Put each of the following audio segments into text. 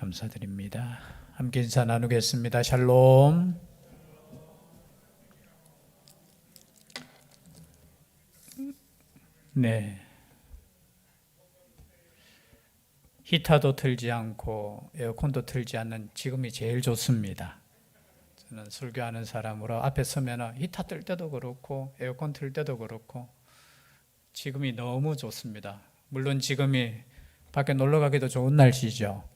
감사드립니다. 함께 인사 나누겠습니다. 샬롬. 네. 히터도 틀지 않고 에어컨도 틀지 않는 지금이 제일 좋습니다. 저는 설교하는 사람으로 앞에 서면 히터 틀 때도 그렇고 에어컨 틀 때도 그렇고 지금이 너무 좋습니다. 물론 지금이 밖에 놀러 가기도 좋은 날씨죠.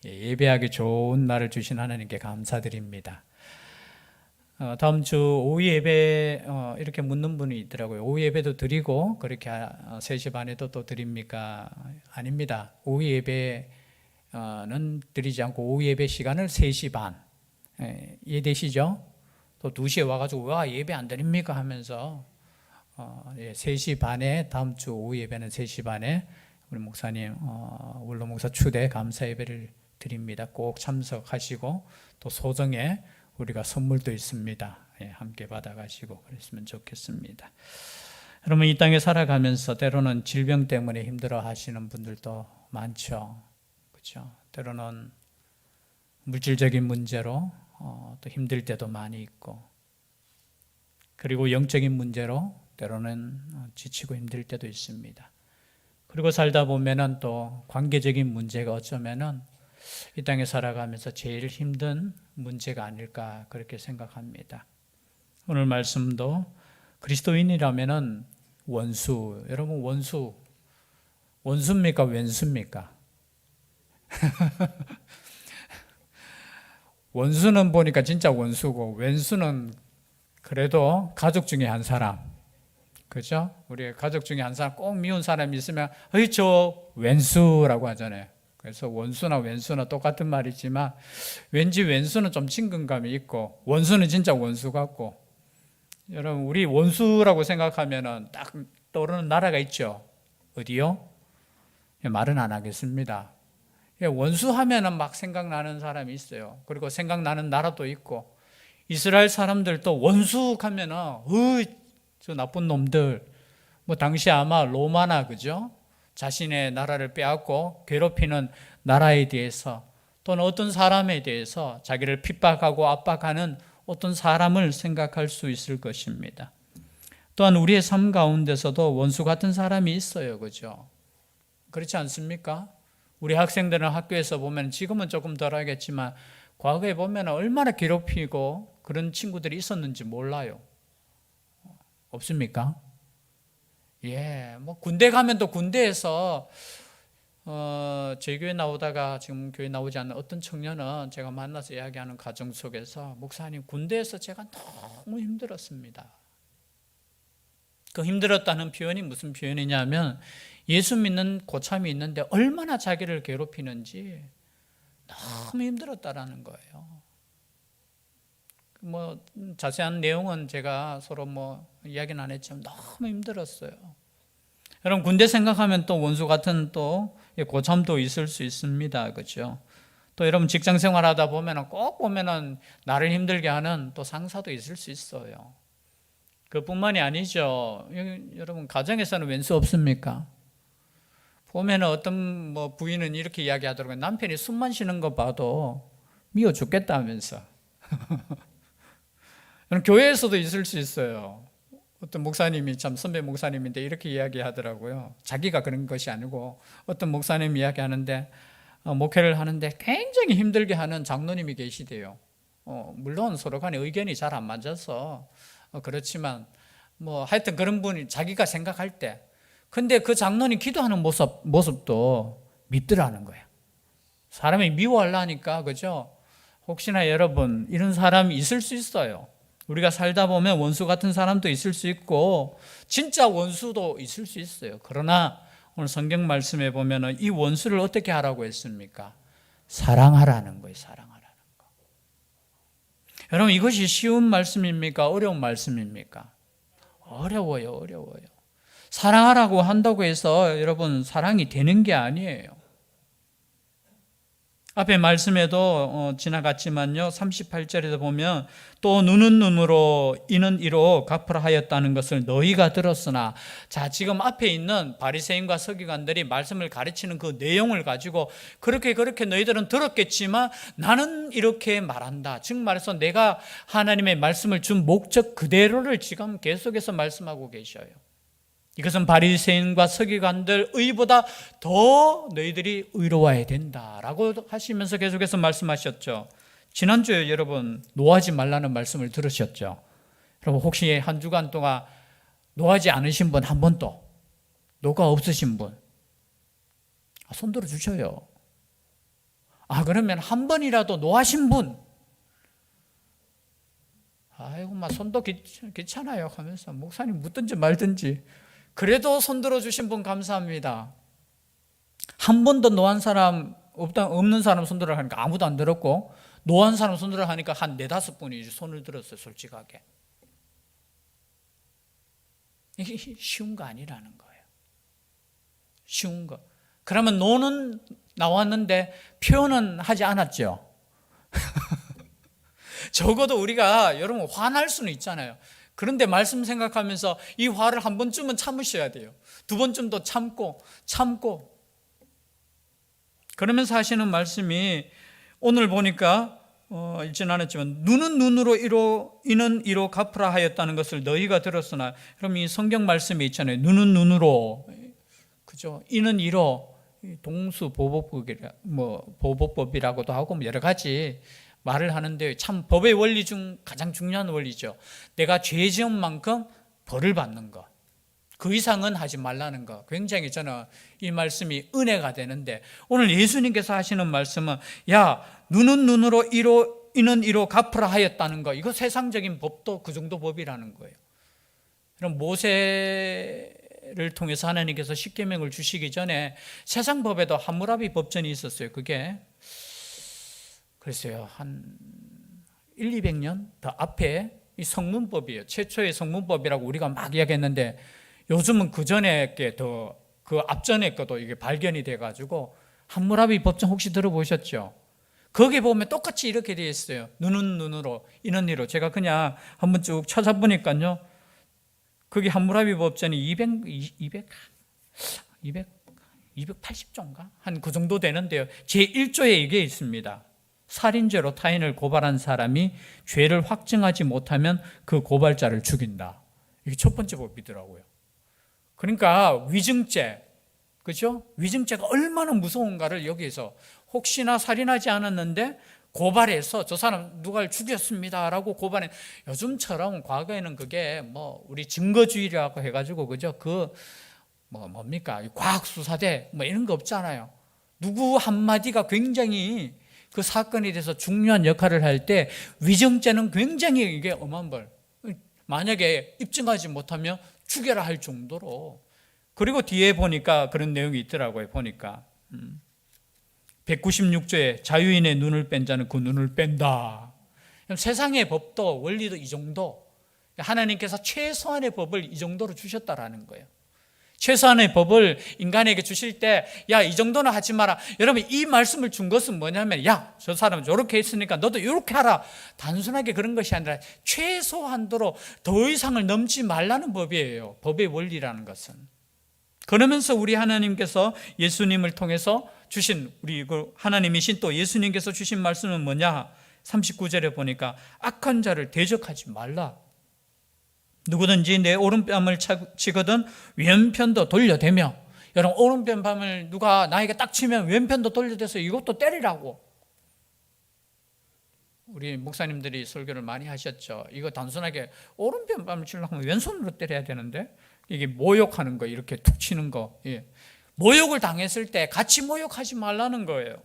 예배하기 좋은 날을 주신 하나님께 감사드립니다. 다음 주 오후 예배 이렇게 묻는 분이 있더라고요. 오후 예배도 드리고 그렇게 3시 반에도 또 드립니까? 아닙니다. 오후 예배는 드리지 않고 오후 예배 시간을 3시 반. 이해되시죠? 또 2시에 와가지고 와 예배 안 드립니까? 하면서 3시 반에 다음 주 오후 예배는 3시 반에 우리 목사님 원로 목사 추대 감사 예배를 드립니다. 꼭 참석하시고 또 소정에 우리가 선물도 있습니다. 함께 받아가시고 그랬으면 좋겠습니다. 여러분 이 땅에 살아가면서 때로는 질병 때문에 힘들어 하시는 분들도 많죠. 그렇죠? 때로는 물질적인 문제로 또 힘들 때도 많이 있고 그리고 영적인 문제로 때로는 지치고 힘들 때도 있습니다. 그리고 살다 보면은 또 관계적인 문제가 어쩌면은 이 땅에 살아가면서 제일 힘든 문제가 아닐까 그렇게 생각합니다. 오늘 말씀도 그리스도인이라면은 원수, 여러분 원수입니까? 왼수입니까? 원수는 보니까 진짜 원수고 왼수는 그래도 가족 중에 한 사람, 그죠? 우리 가족 중에 한 사람 꼭 미운 사람이 있으면 어이 저 왼수라고 하잖아요. 그래서 원수나 왼수나 똑같은 말이지만 왠지 왼수는 좀 친근감이 있고 원수는 진짜 원수 같고 여러분 우리 원수라고 생각하면은 딱 떠오르는 나라가 있죠. 어디요? 말은 안 하겠습니다. 원수하면은 막 생각나는 사람이 있어요. 그리고 생각나는 나라도 있고 이스라엘 사람들도 원수하면은 저 나쁜 놈들 뭐 당시 아마 로마나 그죠? 자신의 나라를 빼앗고 괴롭히는 나라에 대해서 또는 어떤 사람에 대해서 자기를 핍박하고 압박하는 어떤 사람을 생각할 수 있을 것입니다. 또한 우리의 삶 가운데서도 원수 같은 사람이 있어요. 그죠? 그렇지 않습니까? 우리 학생들은 학교에서 보면 지금은 조금 덜 하겠지만 과거에 보면 얼마나 괴롭히고 그런 친구들이 있었는지 몰라요. 없습니까? 뭐 군대 가면 또 군대에서 저희 교회 나오다가 지금 교회 나오지 않는 어떤 청년은 제가 만나서 이야기하는 과정 속에서 목사님 군대에서 제가 너무 힘들었습니다. 그 힘들었다는 표현이 무슨 표현이냐면 예수 믿는 고참이 있는데 얼마나 자기를 괴롭히는지 너무 힘들었다라는 거예요. 뭐 자세한 내용은 제가 서로 이야기는 안 했지만 너무 힘들었어요. 여러분 군대 생각하면 또 원수 같은 또 고참도 있을 수 있습니다. 그렇죠? 또 여러분 직장 생활하다 보면은 꼭 보면은 나를 힘들게 하는 또 상사도 있을 수 있어요. 그뿐만이 아니죠. 여러분 가정에서는 왼수 없습니까? 보면은 어떤 부인은 이렇게 이야기하더라고요. 남편이 숨만 쉬는 거 봐도 미워 죽겠다면서. 교회에서도 있을 수 있어요. 어떤 목사님이 참 선배 목사님인데 이렇게 이야기하더라고요. 자기가 그런 것이 아니고 어떤 목사님 이야기하는데 목회를 하는데 굉장히 힘들게 하는 장로님이 계시대요. 물론 서로 간에 의견이 잘 안 맞아서 그렇지만 하여튼 그런 분이 자기가 생각할 때 근데 그 장로님 기도하는 모습도 밉더라는 거예요. 사람이 미워하려니까 그죠? 혹시나 여러분 이런 사람이 있을 수 있어요. 우리가 살다 보면 원수 같은 사람도 있을 수 있고 진짜 원수도 있을 수 있어요. 그러나 오늘 성경 말씀에 보면 이 원수를 어떻게 하라고 했습니까? 사랑하라는 거예요. 사랑하라는 거. 여러분 이것이 쉬운 말씀입니까? 어려운 말씀입니까? 어려워요. 사랑하라고 한다고 해서 여러분 사랑이 되는 게 아니에요. 앞에 말씀에도 지나갔지만요, 38절에도 보면 또 눈은 눈으로 이는 이로 갚으라 하였다는 것을 너희가 들었으나, 자, 지금 앞에 있는 바리새인과 서기관들이 말씀을 가르치는 그 내용을 가지고 그렇게 너희들은 들었겠지만 나는 이렇게 말한다. 즉 말해서 내가 하나님의 말씀을 준 목적 그대로를 지금 계속해서 말씀하고 계셔요. 이것은 바리새인과 서기관들 의보다 더 너희들이 의로워야 된다라고 하시면서 계속해서 말씀하셨죠. 지난주에 여러분 노하지 말라는 말씀을 들으셨죠. 여러분 혹시 한 주간 동안 노하지 않으신 분 한 번도, 노가 없으신 분 손 들어 주셔요. 그러면 한 번이라도 노하신 분, 아이고 막 손도 귀찮아요 하면서 목사님 묻든지 말든지, 그래도 손들어 주신 분 감사합니다. 한 번도 노한 사람 없는 사람 손들어 하니까 아무도 안 들었고, 노한 사람 손들어 하니까 한 4-5분이 손을 들었어요. 솔직하게. 이게 쉬운 거 아니라는 거예요. 쉬운 거. 그러면 노는 나왔는데 표현은 하지 않았죠. 적어도 우리가 여러분 화날 수는 있잖아요. 그런데 말씀 생각하면서 이 화를 한 번쯤은 참으셔야 돼요. 2번쯤도 참고 그러면서 하시는 말씀이, 오늘 보니까 읽지는 않았지만 눈은 눈으로 이는 이로 갚으라 하였다는 것을 너희가 들었으나, 그럼 이 성경 말씀이 있잖아요. 눈은 눈으로, 그죠? 이는 이로, 동수 보복법이라고도 하고 여러 가지 말을 하는데, 참 법의 원리 중 가장 중요한 원리죠. 내가 죄 지은 만큼 벌을 받는 것, 그 이상은 하지 말라는 것. 굉장히 저는 이 말씀이 은혜가 되는데, 오늘 예수님께서 하시는 말씀은 야, 눈은 눈으로 이는 이로 갚으라 하였다는 것, 이거 세상적인 법도 그 정도 법이라는 거예요. 그럼 모세를 통해서 하나님께서 십계명을 주시기 전에 세상 법에도 함무라비 법전이 있었어요. 그게 글쎄요, 한 100-200년 더 앞에 이 성문법이에요. 최초의 성문법이라고 우리가 막 이야기했는데, 요즘은 그 전에 게 더, 그 앞전에 것도 이게 발견이 돼가지고, 함무라비 법전 혹시 들어보셨죠? 거기 보면 똑같이 이렇게 되어 있어요. 눈은 눈으로, 이는 이로. 제가 그냥 한번 쭉 찾아보니까요, 거기 함무라비 법전이 280조인가? 한 그 정도 되는데요. 제1조에 이게 있습니다. 살인죄로 타인을 고발한 사람이 죄를 확증하지 못하면 그 고발자를 죽인다. 이게 첫 번째 법이더라고요. 그러니까 위증죄, 그죠? 위증죄가 얼마나 무서운가를 여기에서, 혹시나 살인하지 않았는데 고발해서 저 사람 누가를 죽였습니다라고 고발해. 요즘처럼 과거에는 그게 우리 증거주의라고 해가지고, 그죠? 뭡니까? 과학수사대 이런 거 없잖아요. 누구 한마디가 굉장히 그 사건에 대해서 중요한 역할을 할 때 위증죄는 굉장히 이게 엄한 벌. 만약에 입증하지 못하면 죽여라 할 정도로. 그리고 뒤에 보니까 그런 내용이 있더라고요. 보니까 196조에 자유인의 눈을 뺀 자는 그 눈을 뺀다. 세상의 법도 원리도 이 정도. 하나님께서 최소한의 법을 이 정도로 주셨다라는 거예요. 최소한의 법을 인간에게 주실 때, 야, 이 정도는 하지 마라. 여러분, 이 말씀을 준 것은 뭐냐면, 야, 저 사람은 저렇게 했으니까 너도 이렇게 하라. 단순하게 그런 것이 아니라 최소한도로 더 이상을 넘지 말라는 법이에요. 법의 원리라는 것은. 그러면서 우리 하나님께서 예수님을 통해서 주신, 우리 하나님이신 또 예수님께서 주신 말씀은 뭐냐? 39절에 보니까 악한 자를 대적하지 말라. 누구든지 내 오른뺨을 치거든 왼편도 돌려대며. 여러분, 오른편밤을 누가 나에게 딱 치면 왼편도 돌려대서 이것도 때리라고. 우리 목사님들이 설교를 많이 하셨죠. 이거 단순하게 오른편밤을 치려고 하면 왼손으로 때려야 되는데, 이게 모욕하는 거, 이렇게 툭 치는 거. 예. 모욕을 당했을 때 같이 모욕하지 말라는 거예요.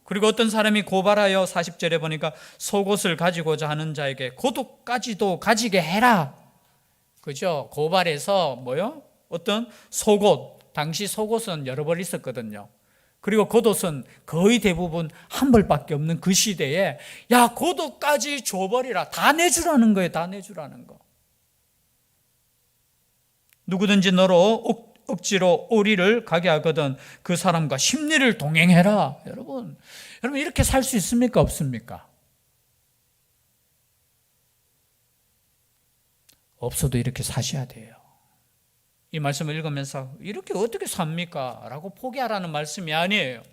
그리고 어떤 사람이 고발하여 40절에 보니까 속옷을 가지고자 하는 자에게 고도까지도 가지게 해라. 그죠? 고발해서 어떤 속옷, 당시 속옷은 여러 벌 있었거든요. 그리고 겉옷은 거의 대부분 한 벌밖에 없는 그 시대에, 야, 겉옷까지 줘버리라. 다 내주라는 거예요. 다 내주라는 거. 누구든지 너로 억지로 오리를 가게 하거든 그 사람과 십리를 동행해라. 여러분 이렇게 살 수 있습니까? 없습니까? 없어도 이렇게 사셔야 돼요. 이 말씀을 읽으면서 이렇게 어떻게 삽니까? 라고 포기하라는 말씀이 아니에요.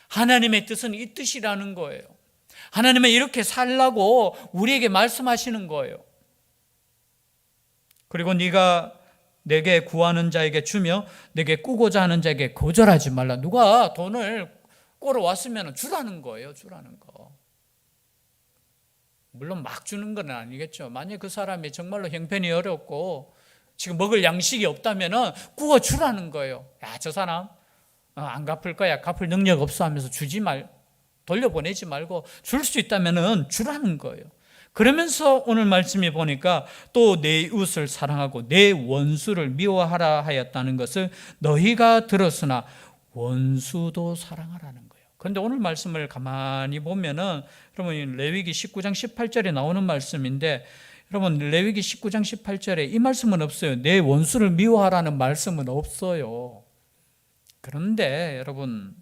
하나님의 뜻은 이 뜻이라는 거예요. 하나님은 이렇게 살라고 우리에게 말씀하시는 거예요. 그리고 네가 내게 구하는 자에게 주며 내게 꾸고자 하는 자에게 거절하지 말라. 누가 돈을 꾸러 왔으면 주라는 거예요. 주라는 거. 물론 막 주는 건 아니겠죠. 만약 그 사람이 정말로 형편이 어렵고 지금 먹을 양식이 없다면 꾸어 주라는 거예요. 야, 저 사람 안 갚을 거야. 갚을 능력 없어 하면서 돌려보내지 말고 줄 수 있다면 주라는 거예요. 그러면서 오늘 말씀에 보니까 또 내 이웃을 사랑하고 내 원수를 미워하라 하였다는 것을 너희가 들었으나 원수도 사랑하라는 거예요. 그런데 오늘 말씀을 가만히 보면은 여러분 레위기 19장 18절에 나오는 말씀인데 여러분 레위기 19장 18절에 이 말씀은 없어요. 내 원수를 미워하라는 말씀은 없어요. 그런데 여러분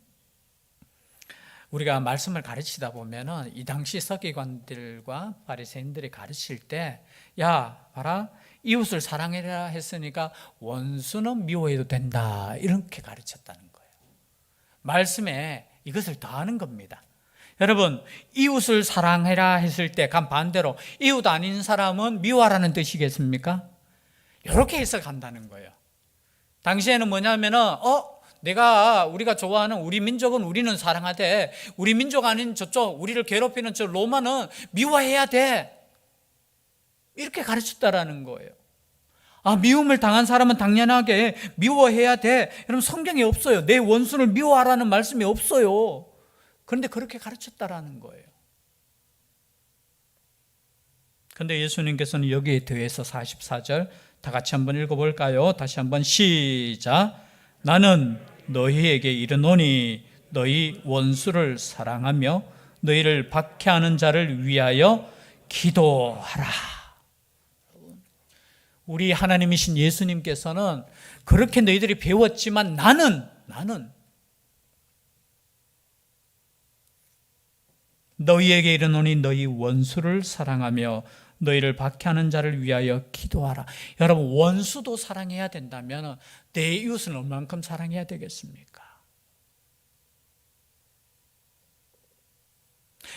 우리가 말씀을 가르치다 보면은 이 당시 서기관들과 바리새인들이 가르칠 때, 야, 봐라, 이웃을 사랑해라 했으니까 원수는 미워해도 된다 이렇게 가르쳤다는 거예요. 말씀에 이것을 더하는 겁니다. 여러분, 이웃을 사랑해라 했을 때 간 반대로 이웃 아닌 사람은 미워하라는 뜻이겠습니까? 이렇게 해석한다는 거예요. 당시에는 뭐냐면은 우리가 좋아하는 우리 민족은 우리는 사랑하되 우리 민족 아닌 저쪽 우리를 괴롭히는 저 로마는 미워해야 돼. 이렇게 가르쳤다라는 거예요. 미움을 당한 사람은 당연하게 미워해야 돼. 여러분 성경에 없어요. 내 원수를 미워하라는 말씀이 없어요. 그런데 그렇게 가르쳤다라는 거예요. 그런데 예수님께서는 여기에 더해서 44절 다 같이 한번 읽어볼까요? 다시 한번 시작. 나는 너희에게 이르노니 너희 원수를 사랑하며 너희를 박해하는 자를 위하여 기도하라. 우리 하나님이신 예수님께서는 그렇게 너희들이 배웠지만 나는 너희에게 이르노니 너희 원수를 사랑하며 너희를 박해하는 자를 위하여 기도하라. 여러분 원수도 사랑해야 된다면 내 이웃은 얼만큼 사랑해야 되겠습니까?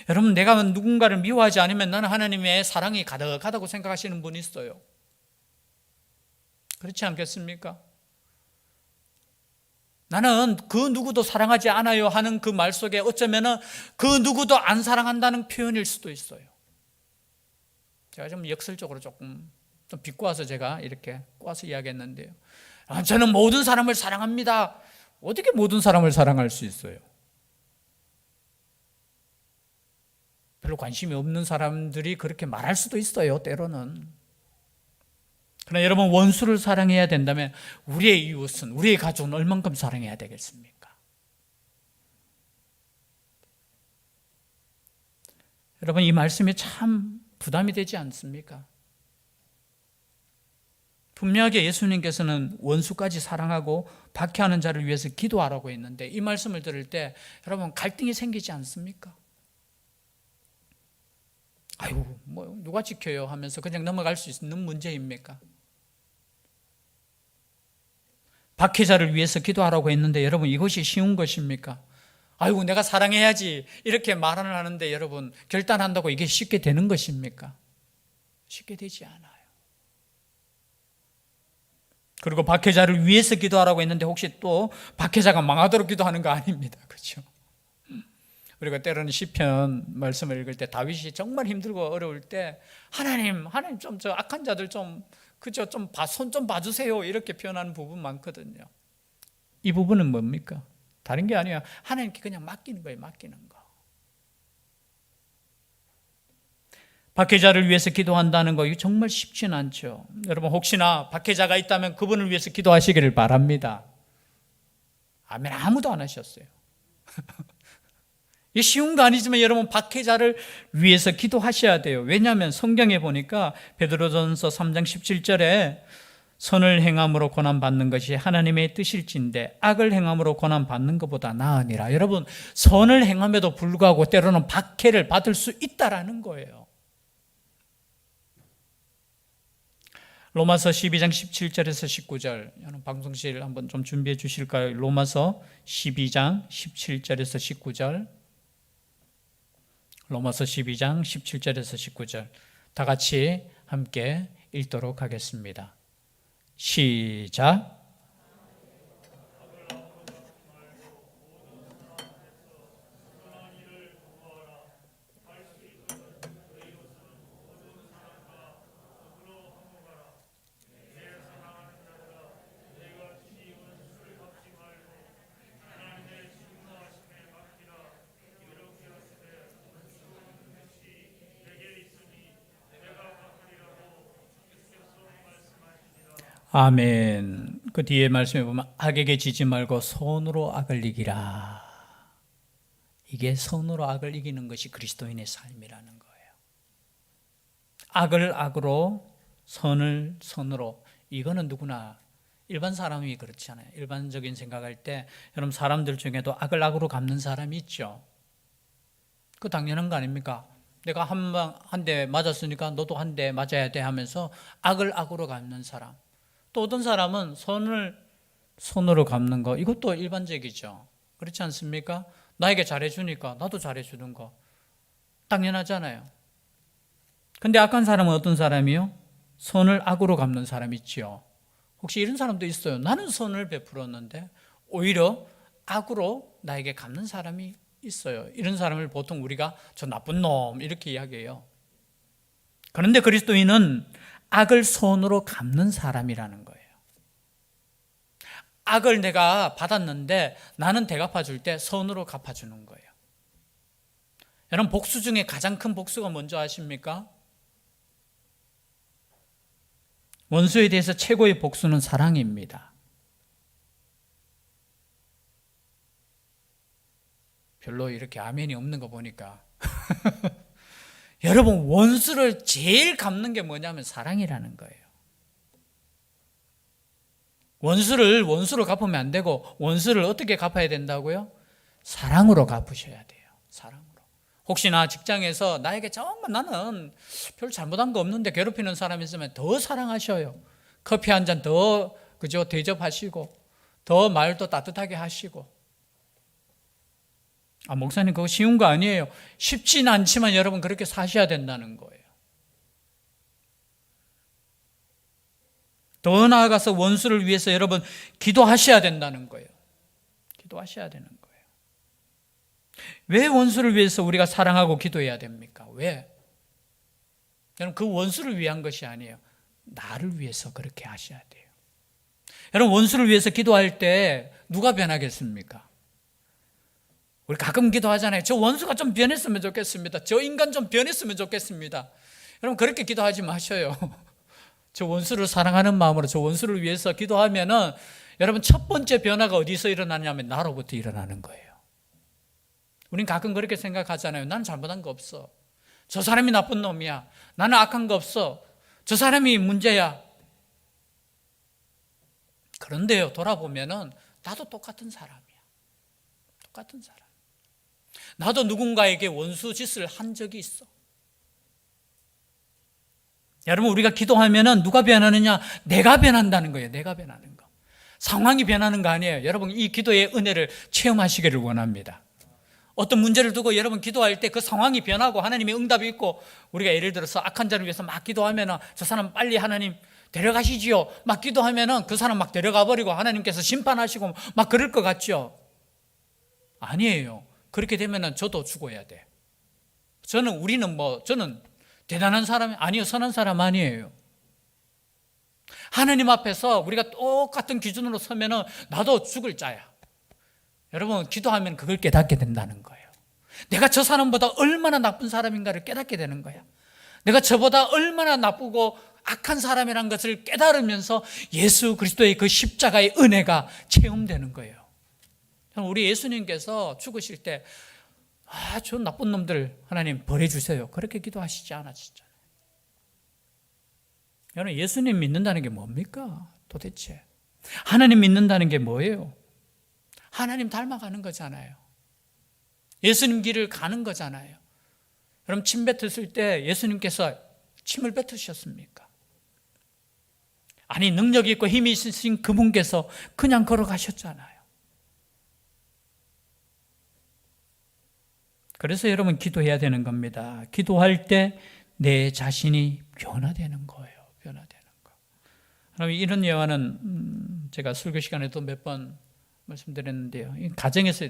여러분 내가 누군가를 미워하지 않으면 나는 하나님의 사랑이 가득하다고 생각하시는 분이 있어요. 그렇지 않겠습니까? 나는 그 누구도 사랑하지 않아요 하는 그 말 속에 어쩌면 그 누구도 안 사랑한다는 표현일 수도 있어요. 제가 좀 역설적으로 조금 좀 비꼬아서 제가 이렇게 꼬아서 이야기했는데요. 저는 모든 사람을 사랑합니다. 어떻게 모든 사람을 사랑할 수 있어요? 별로 관심이 없는 사람들이 그렇게 말할 수도 있어요, 때로는. 그러나 여러분 원수를 사랑해야 된다면 우리의 이웃은, 우리의 가족은 얼만큼 사랑해야 되겠습니까? 여러분 이 말씀이 참 부담이 되지 않습니까? 분명하게 예수님께서는 원수까지 사랑하고 박해하는 자를 위해서 기도하라고 했는데 이 말씀을 들을 때 여러분 갈등이 생기지 않습니까? 아이고 뭐 누가 지켜요 하면서 그냥 넘어갈 수 있는 문제입니까? 박해자를 위해서 기도하라고 했는데 여러분 이것이 쉬운 것입니까? 아이고 내가 사랑해야지 이렇게 말을 하는데 여러분 결단한다고 이게 쉽게 되는 것입니까? 쉽게 되지 않아요. 그리고 박해자를 위해서 기도하라고 했는데 혹시 또 박해자가 망하도록 기도하는 거 아닙니다. 그렇죠? 우리가 때로는 시편 말씀을 읽을 때 다윗이 정말 힘들고 어려울 때 하나님 좀 저 악한 자들 좀 그죠? 손 좀 봐주세요 이렇게 표현하는 부분 많거든요. 이 부분은 뭡니까? 다른 게 아니야. 하나님께 그냥 맡기는 거예요. 맡기는 거. 박해자를 위해서 기도한다는 거 이거 정말 쉽지는 않죠. 여러분 혹시나 박해자가 있다면 그분을 위해서 기도하시기를 바랍니다. 아멘. 아무도 안 하셨어요. 이게 쉬운 거 아니지만 여러분 박해자를 위해서 기도하셔야 돼요. 왜냐하면 성경에 보니까 베드로전서 3장 17절에 선을 행함으로 고난받는 것이 하나님의 뜻일진데 악을 행함으로 고난받는 것보다 나으니라. 여러분, 선을 행함에도 불구하고 때로는 박해를 받을 수 있다라는 거예요. 로마서 12장 17절에서 19절, 여러분 방송실 한번 좀 준비해 주실까요? 로마서 12장 17절에서 19절, 로마서 12장 17절에서 19절 다 같이 함께 읽도록 하겠습니다. 시작. 아멘. 그 뒤에 말씀에 보면 악에게 지지 말고 선으로 악을 이기라. 이게 선으로 악을 이기는 것이 그리스도인의 삶이라는 거예요. 악을 악으로, 선을 선으로. 이거는 누구나 일반 사람이 그렇지 않아요. 일반적인 생각할 때 여러분 사람들 중에도 악을 악으로 갚는 사람이 있죠. 그 당연한 거 아닙니까? 내가 한 대 맞았으니까 너도 한 대 맞아야 돼 하면서 악을 악으로 갚는 사람. 또 어떤 사람은 선을 손으로 갚는 거, 이것도 일반적이죠. 그렇지 않습니까? 나에게 잘해주니까 나도 잘해주는 거 당연하잖아요. 근데 악한 사람은 어떤 사람이요? 선을 악으로 갚는 사람이 있죠. 혹시 이런 사람도 있어요. 나는 선을 베풀었는데 오히려 악으로 나에게 갚는 사람이 있어요. 이런 사람을 보통 우리가 저 나쁜 놈 이렇게 이야기해요. 그런데 그리스도인은 악을 선으로 갚는 사람이라는 거예요. 악을 내가 받았는데 나는 대갚아줄 때 선으로 갚아주는 거예요. 여러분 복수 중에 가장 큰 복수가 뭔지 아십니까? 원수에 대해서 최고의 복수는 사랑입니다. 별로 이렇게 아멘이 없는 거 보니까 여러분 원수를 제일 갚는 게 뭐냐면 사랑이라는 거예요. 원수를 원수로 갚으면 안 되고 원수를 어떻게 갚아야 된다고요? 사랑으로 갚으셔야 돼요. 사랑으로. 혹시나 직장에서 나에게 정말 나는 별 잘못한 거 없는데 괴롭히는 사람이 있으면 더 사랑하셔요. 커피 한 잔 더 그죠 대접하시고 더 말도 따뜻하게 하시고. 목사님 그거 쉬운 거 아니에요. 쉽지는 않지만 여러분 그렇게 사셔야 된다는 거예요. 더 나아가서 원수를 위해서 여러분 기도하셔야 된다는 거예요. 기도하셔야 되는 거예요. 왜 원수를 위해서 우리가 사랑하고 기도해야 됩니까? 왜? 여러분 그 원수를 위한 것이 아니에요. 나를 위해서 그렇게 하셔야 돼요. 여러분 원수를 위해서 기도할 때 누가 변하겠습니까? 우리 가끔 기도하잖아요. 저 원수가 좀 변했으면 좋겠습니다. 저 인간 좀 변했으면 좋겠습니다. 여러분 그렇게 기도하지 마셔요. 저 원수를 사랑하는 마음으로 저 원수를 위해서 기도하면은 여러분 첫 번째 변화가 어디서 일어나냐면 나로부터 일어나는 거예요. 우린 가끔 그렇게 생각하잖아요. 나는 잘못한 거 없어. 저 사람이 나쁜 놈이야. 나는 악한 거 없어. 저 사람이 문제야. 그런데요, 돌아보면은 나도 똑같은 사람이야. 똑같은 사람. 나도 누군가에게 원수 짓을 한 적이 있어. 여러분 우리가 기도하면은 누가 변하느냐? 내가 변한다는 거예요. 내가 변하는 거. 상황이 변하는 거 아니에요. 여러분 이 기도의 은혜를 체험하시기를 원합니다. 어떤 문제를 두고 여러분 기도할 때 그 상황이 변하고 하나님의 응답이 있고 우리가 예를 들어서 악한 자를 위해서 막 기도하면은 저 사람 빨리 하나님 데려가시지요. 막 기도하면은 그 사람 막 데려가 버리고 하나님께서 심판하시고 막 그럴 것 같죠? 아니에요. 그렇게 되면은 저도 죽어야 돼. 저는 대단한 사람이 아니에요. 선한 사람 아니에요. 하나님 앞에서 우리가 똑같은 기준으로 서면은 나도 죽을 자야. 여러분 기도하면 그걸 깨닫게 된다는 거예요. 내가 저 사람보다 얼마나 나쁜 사람인가를 깨닫게 되는 거야. 내가 저보다 얼마나 나쁘고 악한 사람이라는 것을 깨달으면서 예수 그리스도의 그 십자가의 은혜가 체험되는 거예요. 우리 예수님께서 죽으실 때 저 나쁜 놈들 하나님 벌해주세요. 그렇게 기도하시지 않았잖아요. 여러분, 예수님 믿는다는 게 뭡니까? 도대체 하나님 믿는다는 게 뭐예요? 하나님 닮아가는 거잖아요. 예수님 길을 가는 거잖아요. 여러분, 침 뱉으실 때 예수님께서 침을 뱉으셨습니까? 아니, 능력 있고 힘이 있으신 그분께서 그냥 걸어가셨잖아요. 그래서 여러분, 기도해야 되는 겁니다. 기도할 때 내 자신이 변화되는 거예요. 변화되는 거. 그럼 이런 예화는 제가 설교 시간에도 몇 번 말씀드렸는데요. 가정에서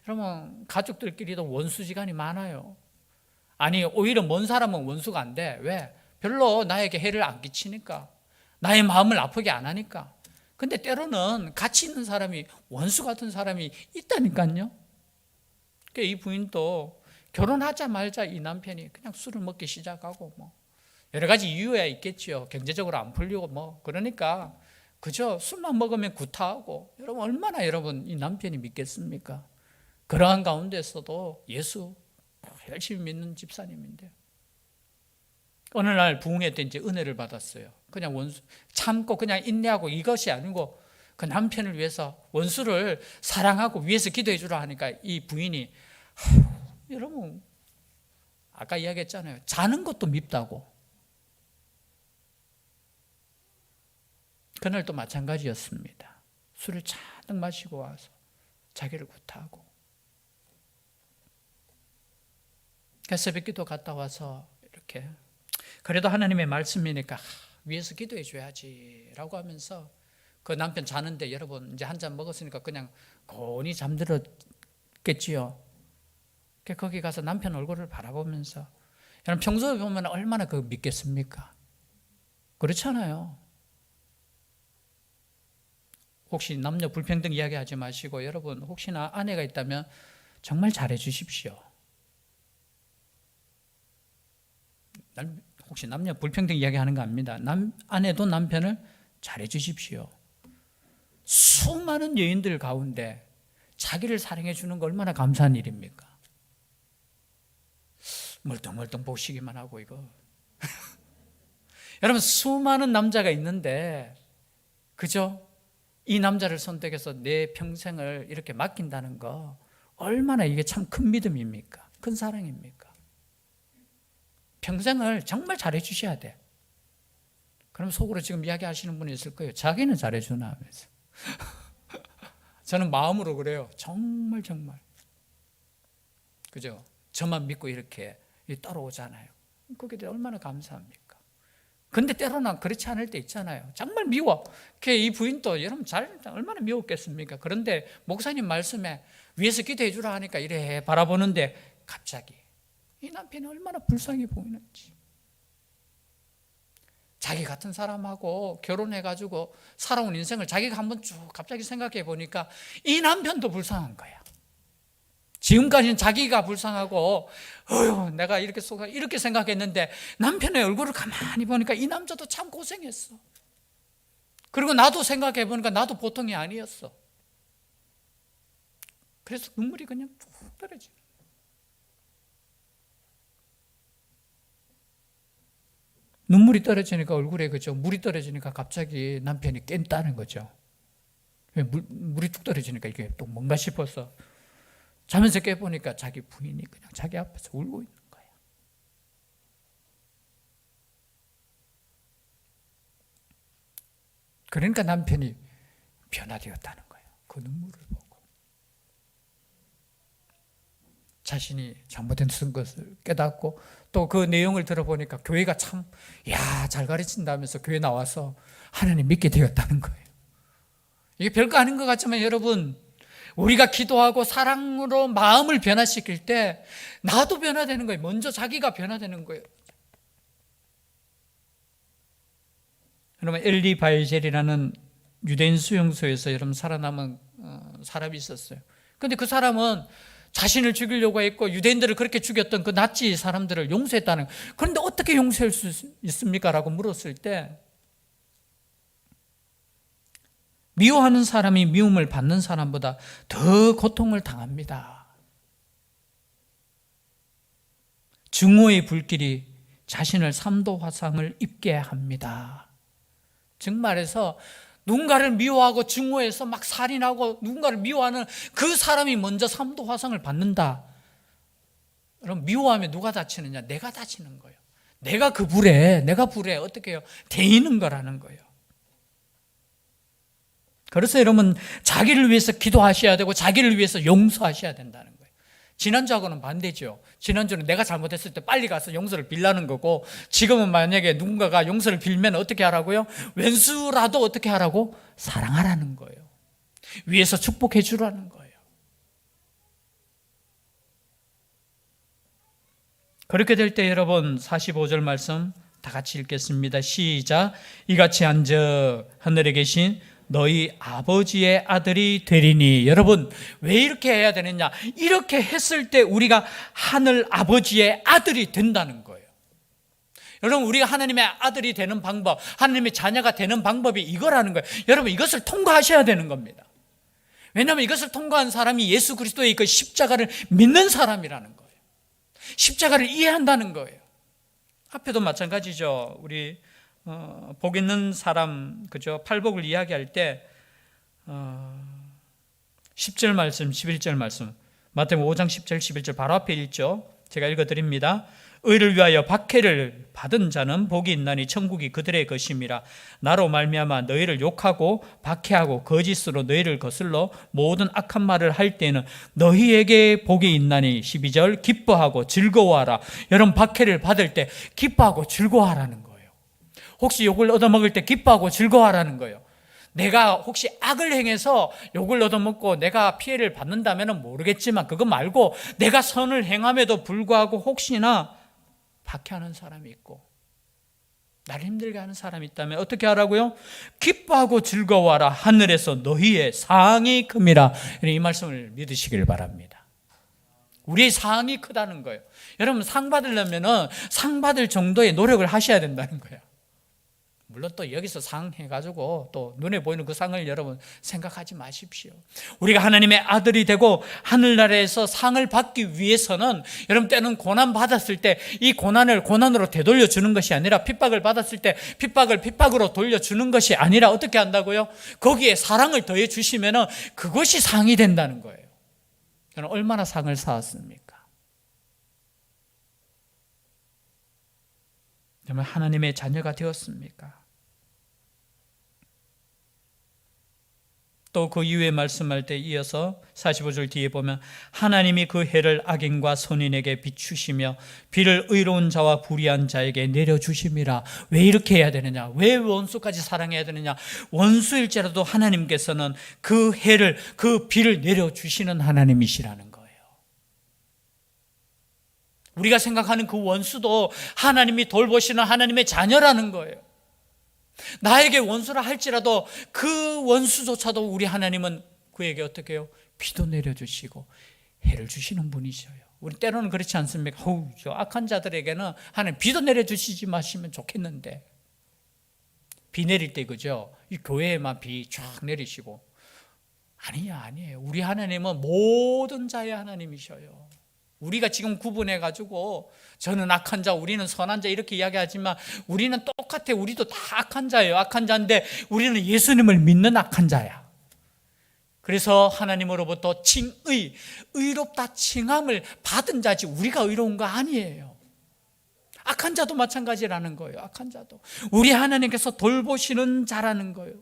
여러분, 가족들끼리도 원수지간이 많아요. 아니, 오히려 먼 사람은 원수가 안 돼. 왜? 별로 나에게 해를 안 끼치니까. 나의 마음을 아프게 안 하니까. 근데 때로는 같이 있는 사람이 원수 같은 사람이 있다니까요. 그러니까 이 부인도 결혼하자마자 이 남편이 그냥 술을 먹기 시작하고 뭐 여러 가지 이유야 있겠죠. 경제적으로 안 풀리고 뭐 그러니까 그저 술만 먹으면 구타하고. 여러분, 얼마나 여러분 이 남편이 믿겠습니까? 그러한 가운데서도 예수 열심히 믿는 집사님인데 어느 날 부흥회 때 이제 은혜를 받았어요. 그냥 원수 참고 그냥 인내하고 이것이 아니고 그 남편을 위해서 원수를 사랑하고 위해서 기도해 주라 하니까 이 부인이 여러분, 아까 이야기했잖아요. 자는 것도 밉다고. 그날도 마찬가지였습니다. 술을 잔뜩 마시고 와서 자기를 구타하고. 새벽기도 갔다 와서 이렇게 그래도 하나님의 말씀이니까 위에서 기도해 줘야지 라고 하면서 그 남편 자는데 여러분 이제 한 잔 먹었으니까 그냥 고온히 잠들었겠지요. 거기 가서 남편 얼굴을 바라보면서 여러분 평소에 보면 얼마나 그 믿겠습니까? 그렇잖아요. 혹시 남녀 불평등 이야기하지 마시고 여러분 혹시나 아내가 있다면 정말 잘해 주십시오. 혹시 남녀 불평등 이야기하는 거 아닙니다. 아내도 남편을 잘해 주십시오. 수많은 여인들 가운데 자기를 사랑해 주는 거 얼마나 감사한 일입니까? 멀뚱멀뚱 보시기만 하고 이거 여러분 수많은 남자가 있는데 그죠? 이 남자를 선택해서 내 평생을 이렇게 맡긴다는 거 얼마나 이게 참 큰 믿음입니까? 큰 사랑입니까? 평생을 정말 잘해 주셔야 돼. 그럼 속으로 지금 이야기하시는 분이 있을 거예요. 자기는 잘해 주나 하면서. 저는 마음으로 그래요. 정말 그죠? 저만 믿고 이렇게 따라오잖아요. 그게 얼마나 감사합니까? 근데 때로는 그렇지 않을 때 있잖아요. 정말 미워. 이 부인도 여러분 얼마나 미웠겠습니까? 그런데 목사님 말씀에 위에서 기도해 주라 하니까 이래 바라보는데 갑자기 이 남편이 얼마나 불쌍해 보이는지. 자기 같은 사람하고 결혼해가지고 살아온 인생을 자기가 한번 쭉 갑자기 생각해 보니까 이 남편도 불쌍한 거야. 지금까지는 자기가 불쌍하고 내가 이렇게 생각했는데 남편의 얼굴을 가만히 보니까 이 남자도 참 고생했어. 그리고 나도 생각해 보니까 나도 보통이 아니었어. 그래서 눈물이 그냥 푹 떨어지는. 눈물이 떨어지니까 얼굴에 그죠? 물이 떨어지니까 갑자기 남편이 깬다는 거죠. 물이 뚝 떨어지니까 이게 또 뭔가 싶어서 자면서 깨보니까 자기 부인이 그냥 자기 앞에서 울고 있는 거야. 그러니까 남편이 변화되었다는 거예요. 그 눈물을 보고. 자신이 잘못된 것을 깨닫고 또 그 내용을 들어보니까 교회가 참 잘 가르친다면서 교회 나와서 하나님 믿게 되었다는 거예요. 이게 별거 아닌 것 같지만 여러분 우리가 기도하고 사랑으로 마음을 변화시킬 때 나도 변화되는 거예요. 먼저 자기가 변화되는 거예요. 여러분 엘리 바이젤이라는 유대인 수용소에서 여러분 살아남은 사람이 있었어요. 그런데 그 사람은 자신을 죽이려고 했고 유대인들을 그렇게 죽였던 그 나치 사람들을 용서했다는 거예요. 그런데 어떻게 용서할 수 있습니까? 라고 물었을 때 미워하는 사람이 미움을 받는 사람보다 더 고통을 당합니다. 증오의 불길이 자신을 3도 화상을 입게 합니다. 즉 말해서 누군가를 미워하고 증오해서 막 살인하고 누군가를 미워하는 그 사람이 먼저 삼도 화상을 받는다. 그럼 미워하면 누가 다치느냐? 내가 다치는 거예요. 내가 내가 불에 어떻게 해요? 데이는 거라는 거예요. 그래서 여러분 자기를 위해서 기도하셔야 되고 자기를 위해서 용서하셔야 된다는 거예요. 지난주하고는 반대죠. 지난주는 내가 잘못했을 때 빨리 가서 용서를 빌라는 거고, 지금은 만약에 누군가가 용서를 빌면 어떻게 하라고요? 왼수라도 어떻게 하라고? 사랑하라는 거예요. 위에서 축복해 주라는 거예요. 그렇게 될 때 여러분 45절 말씀 다 같이 읽겠습니다. 시작. 이같이 한즉 하늘에 계신 너희 아버지의 아들이 되리니. 여러분 왜 이렇게 해야 되느냐? 이렇게 했을 때 우리가 하늘 아버지의 아들이 된다는 거예요. 여러분 우리가 하나님의 아들이 되는 방법, 하나님의 자녀가 되는 방법이 이거라는 거예요. 여러분 이것을 통과하셔야 되는 겁니다. 왜냐하면 이것을 통과한 사람이 예수 그리스도의 그 십자가를 믿는 사람이라는 거예요. 십자가를 이해한다는 거예요. 앞에도 마찬가지죠. 우리 복 있는 사람, 그죠? 팔복을 이야기할 때 10절 말씀, 11절 말씀, 마태복음 5장 10절, 11절 바로 앞에 있죠. 제가 읽어드립니다. 의를 위하여 박해를 받은 자는 복이 있나니 천국이 그들의 것임이라. 나로 말미암아 너희를 욕하고 박해하고 거짓으로 너희를 거슬러 모든 악한 말을 할 때는 너희에게 복이 있나니. 12절 기뻐하고 즐거워하라. 여러분 박해를 받을 때 기뻐하고 즐거워하라는 거예요. 혹시 욕을 얻어먹을 때 기뻐하고 즐거워하라는 거예요. 내가 혹시 악을 행해서 욕을 얻어먹고 내가 피해를 받는다면 모르겠지만 그거 말고 내가 선을 행함에도 불구하고 혹시나 박해하는 사람이 있고 나를 힘들게 하는 사람이 있다면 어떻게 하라고요? 기뻐하고 즐거워하라. 하늘에서 너희의 상이 큽니다. 이 말씀을 믿으시길 바랍니다. 우리의 상이 크다는 거예요. 여러분 상 받으려면 상 받을 정도의 노력을 하셔야 된다는 거예요. 물론 또 여기서 상 해가지고 또 눈에 보이는 그 상을 여러분 생각하지 마십시오. 우리가 하나님의 아들이 되고 하늘나라에서 상을 받기 위해서는 여러분 때는 고난 받았을 때 이 고난을 고난으로 되돌려 주는 것이 아니라 핍박을 받았을 때 핍박을 핍박으로 돌려주는 것이 아니라 어떻게 한다고요? 거기에 사랑을 더해 주시면 그것이 상이 된다는 거예요. 저는 얼마나 상을 쌓았습니까? 정말 하나님의 자녀가 되었습니까? 또 그 이후에 말씀할 때 이어서 45절 뒤에 보면 하나님이 그 해를 악인과 선인에게 비추시며 비를 의로운 자와 불의한 자에게 내려주심이라. 왜 이렇게 해야 되느냐? 왜 원수까지 사랑해야 되느냐? 원수일지라도 하나님께서는 그 해를, 그 비를 내려주시는 하나님이시라는 거예요. 우리가 생각하는 그 원수도 하나님이 돌보시는 하나님의 자녀라는 거예요. 나에게 원수라 할지라도 그 원수조차도 우리 하나님은 그에게 어떻게 해요? 비도 내려주시고 해를 주시는 분이셔요. 우리 때로는 그렇지 않습니까? 저 악한 자들에게는 하나님 비도 내려주시지 마시면 좋겠는데, 비 내릴 때 그죠? 이 교회에만 비 쫙 내리시고. 아니에요. 우리 하나님은 모든 자의 하나님이셔요. 우리가 지금 구분해가지고 저는 악한 자, 우리는 선한 자 이렇게 이야기하지만 우리는 똑같아. 우리도 다 악한 자예요. 악한 자인데 우리는 예수님을 믿는 악한 자야. 그래서 하나님으로부터 칭의, 의롭다 칭함을 받은 자지 우리가 의로운 거 아니에요. 악한 자도 마찬가지라는 거예요. 악한 자도 우리 하나님께서 돌보시는 자라는 거예요.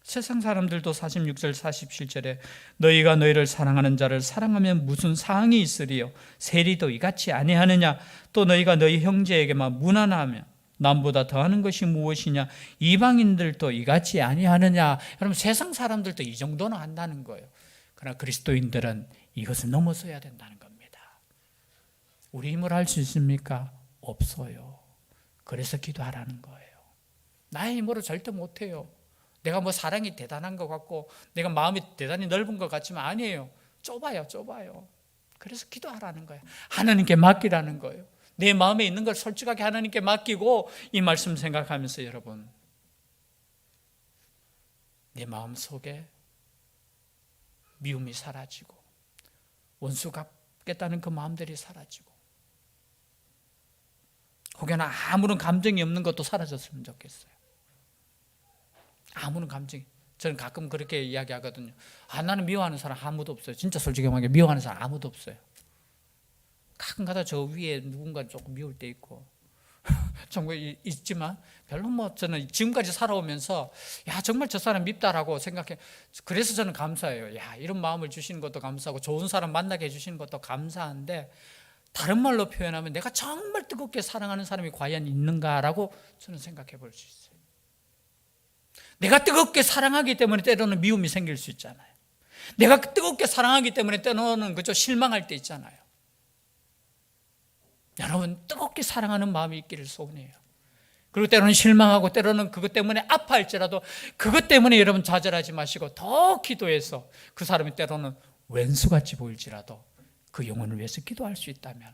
세상 사람들도 46절 47절에 너희가 너희를 사랑하는 자를 사랑하면 무슨 상이 있으리요? 세리도 이같이 아니하느냐? 또 너희가 너희 형제에게만 무난하며 남보다 더하는 것이 무엇이냐? 이방인들도 이같이 아니하느냐? 여러분 세상 사람들도 이 정도는 한다는 거예요. 그러나 그리스도인들은 이것을 넘어서야 된다는 겁니다. 우리 힘으로 할 수 있습니까? 없어요. 그래서 기도하라는 거예요. 나의 힘으로 절대 못해요. 내가 뭐 사랑이 대단한 것 같고 내가 마음이 대단히 넓은 것 같지만 아니에요. 좁아요. 그래서 기도하라는 거예요. 하나님께 맡기라는 거예요. 내 마음에 있는 걸 솔직하게 하나님께 맡기고 이 말씀 생각하면서 여러분 내 마음 속에 미움이 사라지고 원수 갚겠다는 그 마음들이 사라지고 혹여나 아무런 감정이 없는 것도 사라졌으면 좋겠어요. 아무런 감정이. 저는 가끔 그렇게 이야기하거든요. 나는 미워하는 사람 아무도 없어요. 진짜 솔직히 말하면 미워하는 사람 아무도 없어요. 가끔가다 저 위에 누군가 조금 미울 때 있고 정말 있지만 별로 저는 지금까지 살아오면서 정말 저 사람 밉다라고 생각해. 그래서 저는 감사해요. 이런 마음을 주시는 것도 감사하고 좋은 사람 만나게 해주시는 것도 감사한데, 다른 말로 표현하면 내가 정말 뜨겁게 사랑하는 사람이 과연 있는가라고 저는 생각해 볼 수 있어요. 내가 뜨겁게 사랑하기 때문에 때로는 미움이 생길 수 있잖아요. 내가 뜨겁게 사랑하기 때문에 때로는 실망할 때 있잖아요. 여러분, 뜨겁게 사랑하는 마음이 있기를 소원해요. 그리고 때로는 실망하고 때로는 그것 때문에 아파할지라도 그것 때문에 여러분 좌절하지 마시고 더 기도해서 그 사람이 때로는 왼수같이 보일지라도 그 영혼을 위해서 기도할 수 있다면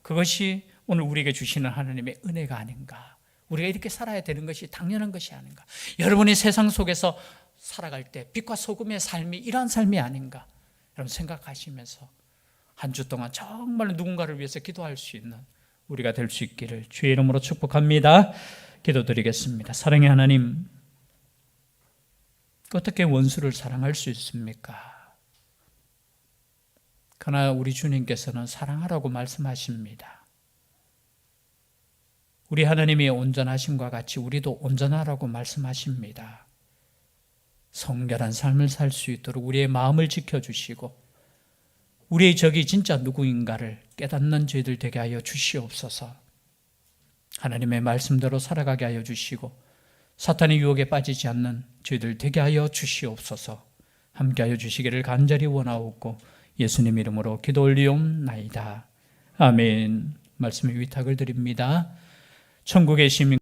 그것이 오늘 우리에게 주시는 하나님의 은혜가 아닌가. 우리가 이렇게 살아야 되는 것이 당연한 것이 아닌가. 여러분이 세상 속에서 살아갈 때 빛과 소금의 삶이 이러한 삶이 아닌가, 여러분 생각하시면서 한 주 동안 정말 누군가를 위해서 기도할 수 있는 우리가 될 수 있기를 주의 이름으로 축복합니다. 기도드리겠습니다. 사랑의 하나님, 어떻게 원수를 사랑할 수 있습니까? 그러나 우리 주님께서는 사랑하라고 말씀하십니다. 우리 하나님이 온전하심과 같이 우리도 온전하라고 말씀하십니다. 성결한 삶을 살 수 있도록 우리의 마음을 지켜주시고 우리의 적이 진짜 누구인가를 깨닫는 저희들 되게 하여 주시옵소서. 하나님의 말씀대로 살아가게 하여 주시고 사탄의 유혹에 빠지지 않는 저희들 되게 하여 주시옵소서. 함께 하여 주시기를 간절히 원하옵고 예수님 이름으로 기도 올리옵나이다. 아멘. 말씀의 위탁을 드립니다. 천국의 시민